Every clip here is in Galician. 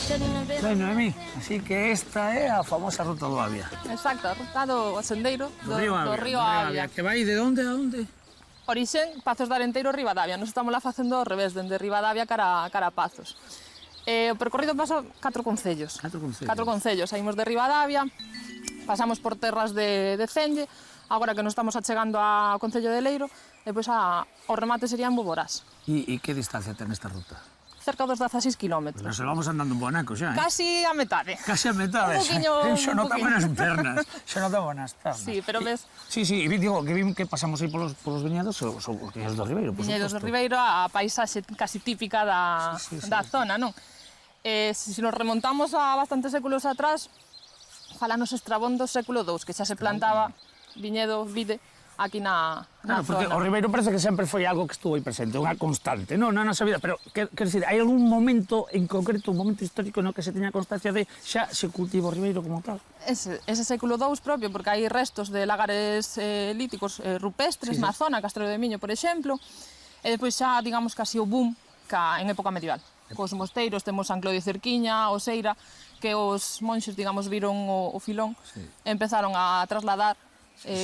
Ben, Noemí, así que esta é a famosa ruta do Avia. Exacto, a ruta do sendeiro do río Avia. Que vai de onde a onde? Orixen, Pazos de Arenteiro, Ribadavia. Nos estamos lá facendo ao revés, dende Ribadavia cara a Pazos. O percorrido pasa 4 concellos. 4 concellos. 4 concellos. Saímos de Ribadavia, pasamos por terras de Cenge, agora que nos estamos achegando ao Concello de Leiro, e pois o remate sería en Boborás. E que distancia ten esta ruta? Cerca dos 16 kilómetros. Nos vamos andando un bonaco xa, Casi a metade. Casi a metade. Un poquinho, Xa notamos nas pernas. Xa notamos nas pernas. Sí, pero ves... Sí, e digo, que vimos que pasamos aí polos viñedos, os viñedos do Ribeiro, por Viñedos suposto. do Ribeiro, a paisaxe casi típica da zona, non? Se nos remontamos a bastantes séculos atrás, falanos Estrabón do século II, que xa se plantaba viñedo, vide, aquí na Claro, porque zona. o Ribeiro parece que sempre foi algo que estuvo aí presente, unha constante, non? Na nosa vida, pero, quer dizer, hai algún momento en concreto, un momento histórico no que se teña constancia de xa se cultiva o Ribeiro como tal? Ese século II propio, porque hai restos de lagares líticos rupestres na zona, Castrelo de Miño, por exemplo, e depois xa, digamos, casi o boom en época medieval. Cos mosteiros temos San Clodio Cerquiña, Oseira, que os monxes, digamos, viron o filón, empezaron a trasladar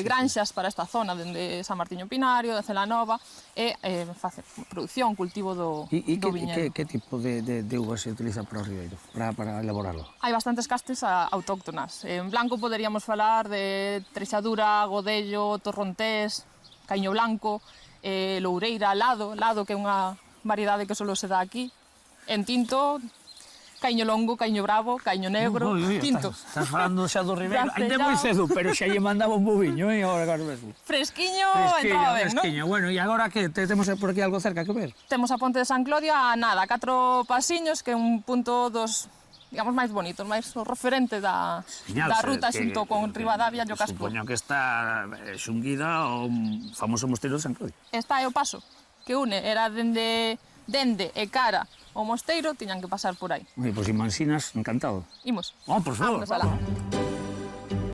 granxas para esta zona, dende San Martiño Pinario, de Celanova, e facer producción, cultivo do viñedo. Que tipo de uva se utiliza para o Ribeiro, para elaborarlo? Hai bastantes castes autóctonas. En blanco poderíamos falar de Trexadura, Godello, Torrontés, Caíño Blanco, Loureira, Lado, que é unha variedade que só se dá aquí. En tinto, Caíño Longo, Caíño Bravo, Caíño Negro, tinto. Estás falando xa do Ribeiro, ainda moi cedo, pero xa lle mandaba un bubiño, agora mesmo. Fresquiño, entraba ben, non? Fresquiño, bueno, e agora que temos por aquí algo cerca que ver? Temos a Ponte de San Clodio a nada, 4 pasiños, que é un punto dos, digamos, máis bonitos, máis o referente da ruta xunto con Ribadavia e o Casco. Supoño que está xunguida ao famoso mosteiro de San Clodio. Está o paso que une, era dende e cara o mosteiro, tiñan que pasar por aí. Pois, Imansinas, encantado. Imos. Por favor. Vámonos alá.